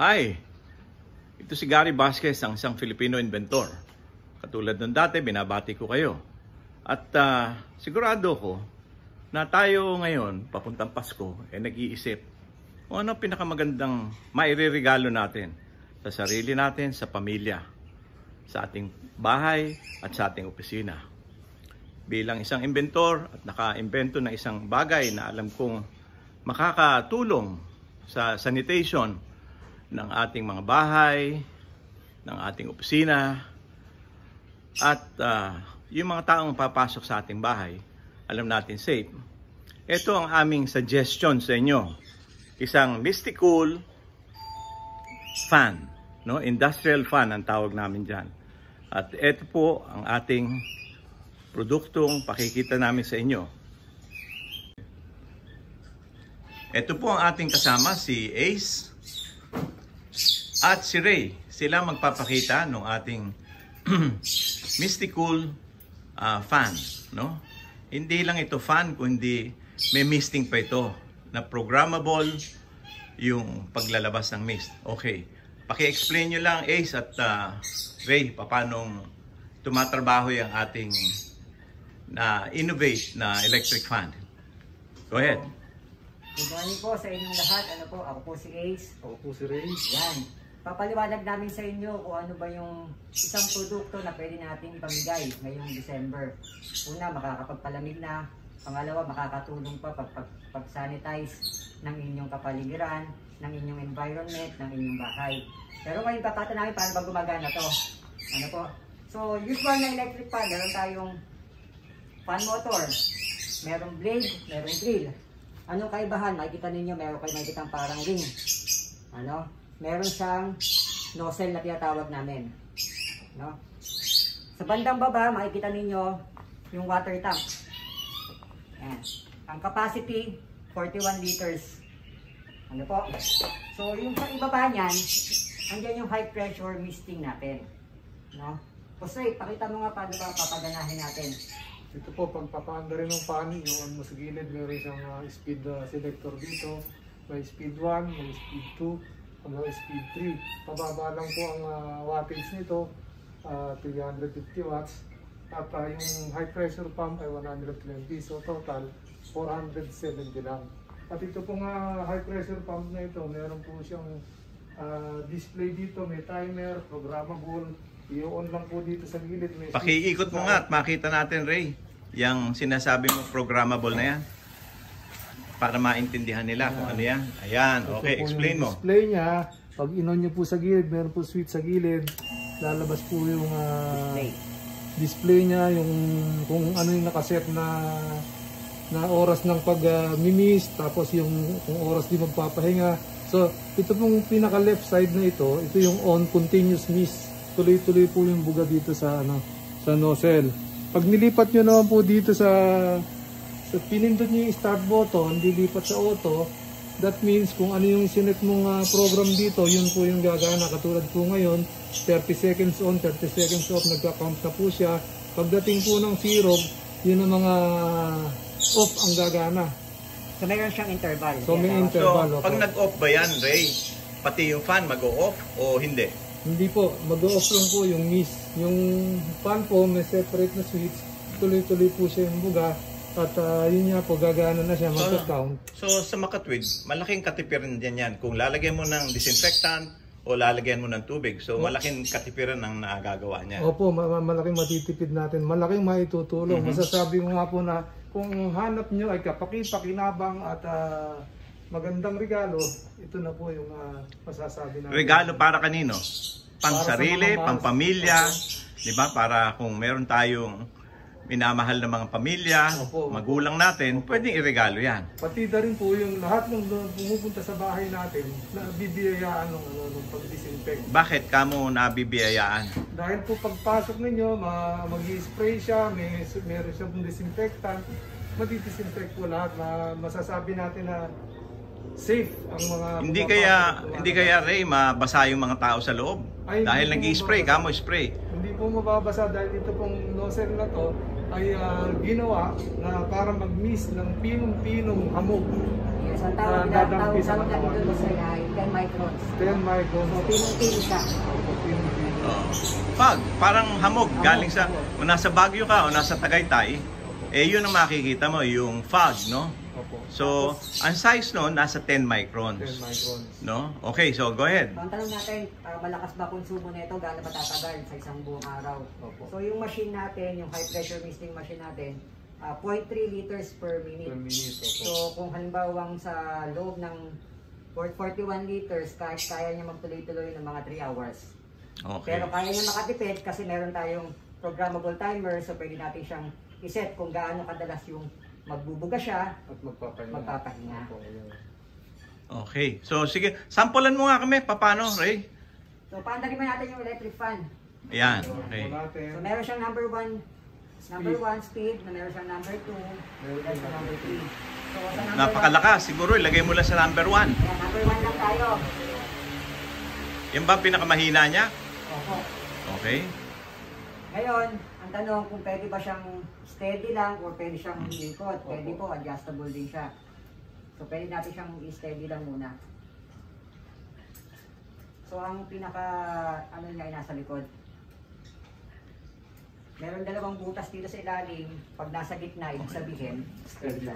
Hi, ito si Gary Vasquez, ang isang Filipino inventor. Katulad ng dati, binabati ko kayo. At sigurado ko na tayo ngayon, papuntang Pasko, nag-iisip kung ano pinakamagandang maireregalo natin sa sarili natin, sa pamilya, sa ating bahay at sa ating opisina. Bilang isang inventor at naka-invento ng isang bagay na alam kong makakatulong sa sanitation ng ating mga bahay, ng ating opisina, at yung mga taong papasok sa ating bahay, alam natin safe. Ito ang aming suggestion sa inyo. Isang Misticool fan, no? Industrial fan ang tawag namin dyan. At ito po ang ating produktong pakikita namin sa inyo. Ito po ang ating kasama, si Ace at si Ray. Sila magpapakita ng ating Misticool fan, no? Hindi lang ito fan, kundi may misting pa ito na programmable yung paglalabas ng mist. Okay, paki-explain nyo lang, Ace at Ray, paano tumatrabaho yung ating innovate na electric fan. Go ahead. Good morning po sa inyong lahat. Ako po si Ace. Ako po si Ray. Yan. Papaliwanag namin sa inyo kung ano ba yung isang produkto na pwede natin ipamigay ngayong December. Una, makakapagpalamig na. Pangalawa, makakatulong pa pag-sanitize ng inyong kapaligiran, ng inyong environment, ng inyong bahay. Pero ngayon papata namin paano ba gumagana to. Ano po? So, usual na electric fan, meron tayong fan motor, merong blade, merong drill. Anong kaibahan? Makikita ninyo, meron kayo makikita parang ring. Ano? Meron siyang nozzle na tinatawag namin. No? Sa bandang baba, makikita ninyo yung water tank. Ayan. Ang capacity, 41 liters. Ano po? So, yung sa ibaba niyan, andyan yung high pressure misting natin. No? Jose, pakita mo nga paano ba papaganahin natin. Ito po, pagpapaanda rin ng fan, yung mo sa gilid, meron siyang speed selector dito. May speed 1, may speed 2, hanggang speed 3. Pababa lang po ang wattage nito, 350 watts. At yung high pressure pump ay 120. So total, 470 lang. At ito pong high pressure pump na ito, meron po siyang display dito, may timer, programmable. I-on lang po dito sa gilid. Pakiikot mo nga at makita natin, Ray, yung sinasabi mo programmable na yan. Para maintindihan nila kung ano yan. Ayan, okay, explain mo. Display niya, pag in-on nyo po sa gilid, meron po switch sa gilid, lalabas po yung display niya, yung kung ano yung nakaset na oras ng pag-mimis, tapos yung kung oras di magpapahinga. So, ito pong pinaka left side na ito yung on continuous mist. Tuloy-tuloy po yung buga dito sa nozzle. Pag nilipat nyo naman po dito sa pinindot nyo yung start button, dilipat sa auto, that means kung ano yung sinet mong program dito, yun po yung gagana. Katulad po ngayon, 30 seconds on, 30 seconds off, nagka-count na po siya. Pagdating po ng 0, yun ang mga off ang gagana. So, mayroon siyang interval. So, may interval. So, pag nag-off ba yan, Ray, pati yung fan mag-o-off o hindi? Hindi po, mag-off lang po yung mist. Yung fan po, may separate na switch. Tuloy-tuloy po siya yung buga. At yun nga po, gagana na siya, mag-count. So sa makatwid, malaking katipiran din yan. Kung lalagyan mo ng disinfectant o lalagyan mo ng tubig. So malaking katipiran ang nagagawa niya. Opo, malaking matitipid natin. Malaking maitutulong. Masasabi ko nga po na kung hanap nyo ay kapaki-pakinabang at magandang regalo, ito na po yung masasabi natin. Regalo para kanino? Pang-sarili, pang-pamilya, di ba? Para kung meron tayong minamahal ng mga pamilya, magulang natin, pwedeng iregalo yan. Pati na rin po yung lahat ng pumupunta sa bahay natin na bibiyayaan ng pag-disinfect. Bakit kamo nabibiyayaan? Dahil po pagpasok ninyo, mag-i-spray siya, meron siyang disinfectant, madidisinfect po lahat na masasabi natin na safe ang mga hindi kaya Ray mabasa yung mga tao sa loob. Ay, dahil nag-i-spray, kamo spray. Hindi po mababasa dahil ito pong nozzle na to ay ginawa na para mag-mist ng pinong-pinong hamog. Yes, ang tawag Na dadampi sa namin katawan. doon sa ay 10 microns. 10 microns. So, pinong-pino siya. Pinong-pinong. Fog, parang hamog galing sa kung nasa Baguio ka o nasa Tagaytay, eh yun ang makikita mo, yung fog, no? Opo. So, ang size no nasa 10 10 microns. microns. No? Okay, so go ahead. Ang tanong natin, malakas ba konsumo nito? Gaano ba tatagal sa isang buong araw? Opo. So yung machine natin, yung high pressure misting machine natin, 0.3 liters per minute. Per minute, opo. So kung halimbawa sa loob ng 41 liters, kaya niya magtuloy-tuloy ng mga 3 hours. Okay. Pero kaya niya makatipid kasi meron tayong programmable timer, so pwede natin siyang iset kung gaano kadalas yung magbubuga siya, At magpapahinga. magpapahinga. Opo, yun. Okay. So sige, sampulan mo nga kami paano, Ray? So paandarin mo natin yung electric fan. Ayan, So, okay. natin. So meron siyang number 1 speed, na meron siyang number 2, meron siyang number 3. So sa number Napakalakas. Siguro ilagay mo lang sa number 1. 1, ayan, number 1 lang tayo. Yan ba ang pinakamahina niya? Opo. Okay. Ngayon, ang tanong kung pwede ba siyang steady lang o pwede siyang ikot. Pwede po, adjustable din siya. So pwede natin siyang i-steady lang muna. So ang pinaka ano niya ay nasa likod. Meron dalawang butas dito sa ilalim. Pag nasa gitna, ibig sabihin, steady lang.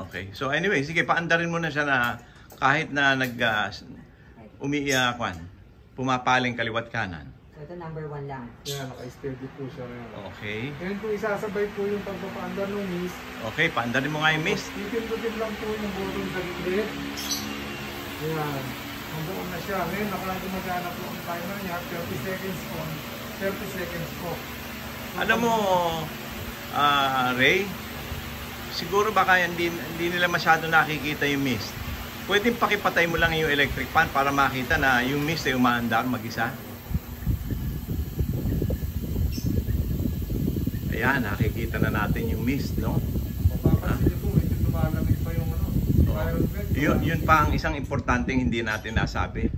Okay. So anyway, sige, paandarin mo na siya na kahit na pumapaling kaliwat kanan. So ito number 1 lang. Yan, naka-steady po siya ngayon. Okay. Ngayon po isasabay po yung pagpapaandar ng mist. Okay, paandarin mo nga yung mist. Pipindutin lang po yung button sa gilid. Yan. Nandoon na siya. Ngayon, nakalagumagana po ang timer niya. 30 seconds po. 30 seconds po. Alam mo, Ray, siguro baka hindi nila masyado nakikita yung mist. Pwedeng pakipatay mo lang yung electric fan para makita na yung mist ay umaandar mag-isa. Ayan, nakikita na natin yung mist, no? Mapapansin niyo po, medyo lumalamig pa yung environment. Yun pa ang isang importanteng hindi natin nasabi.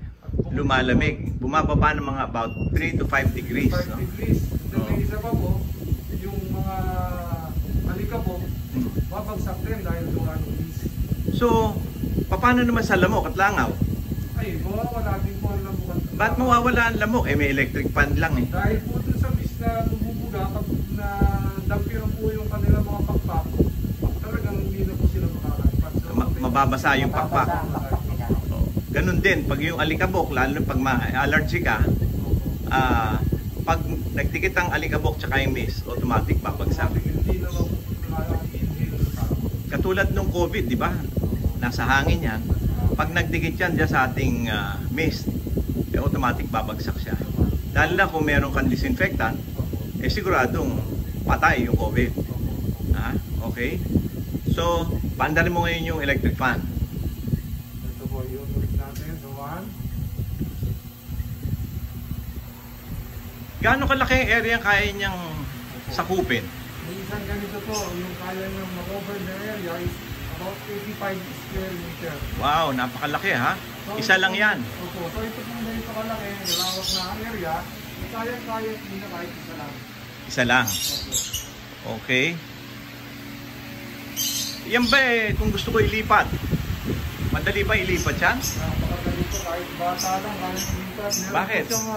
Lumalamig. Bumababa ng mga about 3 to 5 degrees, 5 no? degrees. Then may isa pa po, yung mga alikabok, babagsak din dahil doon ang mist. So, paano naman sa lamok at langaw? Ay, mawawala din po ang lamukan. Ba't mawawala ang lamok? Eh, may electric fan lang eh. Dahil po dun sa mist na bumubuga, pag na dampiran po yung kanilang mga pakpak, talagang hindi na po sila makakalipat. So, Mababasa yung pakpak. Mababasa ang pakpak nila. Oh. Ganun din, pag yung alikabok, lalo na pag ma-allergy ka, pag nagdikit ang alikabok tsaka yung mist, automatic babagsak. Hindi na po makaka-inhale sa tao. Katulad nung COVID, di ba? Nasa hangin yan. Pag nagdikit yan dyan sa ating mist, eh, automatic babagsak siya. Lalo na kung meron kang disinfectant, eh siguradong patay yung COVID. Okay? So, paandarin mo ngayon yung electric fan. Ito po yung ulit natin. So, 1. Gaano kalaki ang area ang kaya niyang sakupin? Minsan ganito po, yung kaya niyang mag-over the area is about 85 square meter. Wow, napakalaki ha? Isa lang yan. Opo. So ito pong ganito kalaki, nalawak na ang area, kaya-kaya hindi na kahit isa lang. Isa lang. Okay. Yan ba eh, kung gusto ko ilipat? Madali ba ilipat yan? Napakadali po kahit bata lang, kahit lipat. Meron Bakit? po siyang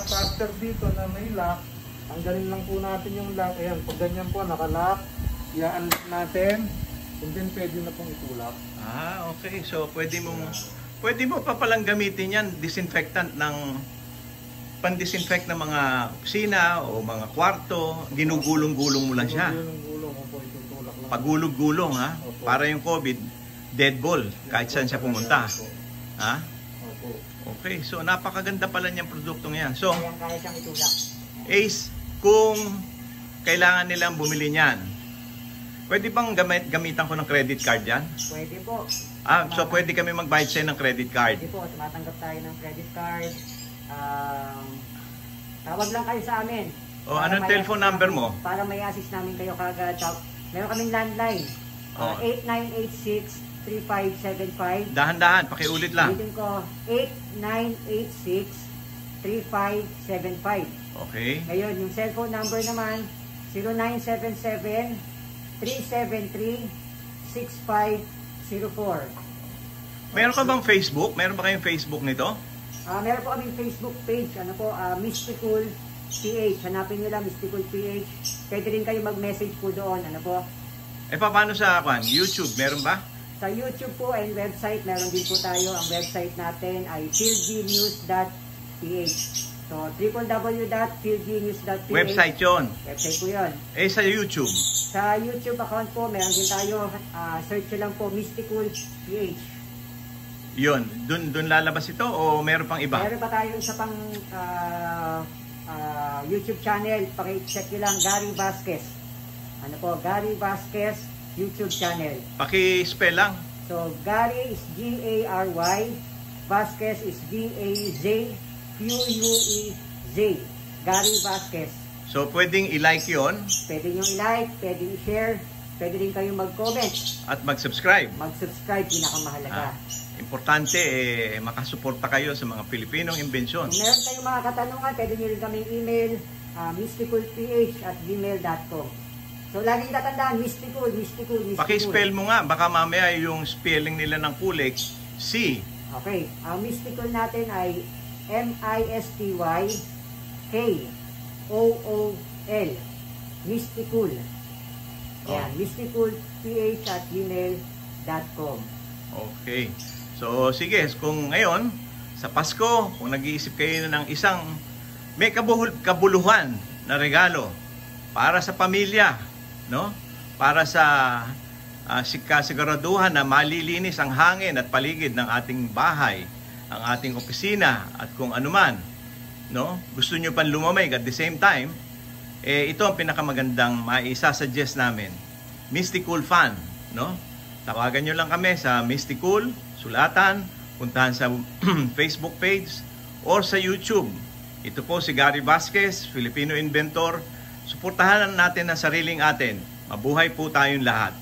caster dito na may lock. Tanggalin lang po natin yung lock. Ayan, pag ganyan po, naka-lock. I-unlock natin. And then pwede na pong itulak. Okay. So, pwede mo pa palang gamitin yan, disinfectant ng pan-disinfect ng mga kusina o mga kwarto. Ginugulong-gulong mo lang siya. Gulong-gulong mo po, itutulak lang. Pagulog-gulong ha? Para yung COVID, dead ball kahit saan siya pumunta. Ha? Opo. Okay. So, napakaganda pala niyang produktong yan. So, Kaya siyang itulak. Ace, kung kailangan nilang bumili niyan, pwede bang gamitan ko ng credit card yan? Pwede po. So pwede kami mag-bayad sa'yo ng credit card. Pwede po, tumatanggap tayo ng credit card. Tawag lang kayo sa amin. O anong telephone number mo? Para may assist namin kayo kagad. Meron kaming landline. 8986-3575. Dahan-dahan, pakiulit lang. Ulitin ko, 8986-3575. Okay. Ngayon, yung cellphone number naman, 0977-373-6504. Meron ka bang Facebook? Meron ba kayong Facebook nito? Meron po kaming Facebook page, Mysticool PH. Hanapin nyo lang, Mysticool PH. Pwede rin kayo mag-message po doon, Paano sa YouTube? Meron ba? Sa YouTube po and website, meron din po tayo. Ang website natin ay philgnews.ph. So, www.philgnews.ph. Website yon. Website po yun. Sa YouTube? Sa YouTube account po, meron din tayo. Search nyo lang po, Mysticool PH. Yun. Dun lalabas ito o meron pang iba? Meron pa tayo isa pang YouTube channel. Paki-check nyo lang, Gary Vasquez. Gary Vasquez YouTube channel. Paki-spell lang. So, Gary is G-A-R-Y. Vasquez is V-A-Z-Q-U-E-Z. Gary Vasquez. So, pwedeng i-like yon. Pwede nyo i-like, pwede i-share, pwede rin kayong mag-comment. At mag-subscribe. Mag-subscribe, pinakamahalaga. Importante, makasuporta kayo sa mga Pilipinong imbensyon. Kung meron kayong mga katanungan, pwede nyo rin kaming email, mysticalph@gmail.com. So, laging tatandaan, Mysticool. Paki-spell mo nga, baka mamaya yung spelling nila ng Kulik, C. Okay, ang Mysticool natin ay M-I-S-T-Y-K-O-O-L. Mysticool. Ayan, mysticalph@gmail.com. Okay. So, sige, kung ngayon, sa Pasko, kung nag-iisip kayo ng isang may kabuluhan na regalo para sa pamilya, no? Para sa kasiguraduhan na malilinis ang hangin at paligid ng ating bahay, ang ating opisina at kung anuman, no? Gusto nyo pang lumamig at the same time, ito ang pinakamagandang maisasuggest namin. Mysticool Fan, no? Tawagan nyo lang kami sa Mysticool, sulatan, puntahan sa Facebook page or sa YouTube. Ito po si Gary Vasquez, Filipino inventor. Suportahan natin ang sariling atin. Mabuhay po tayong lahat.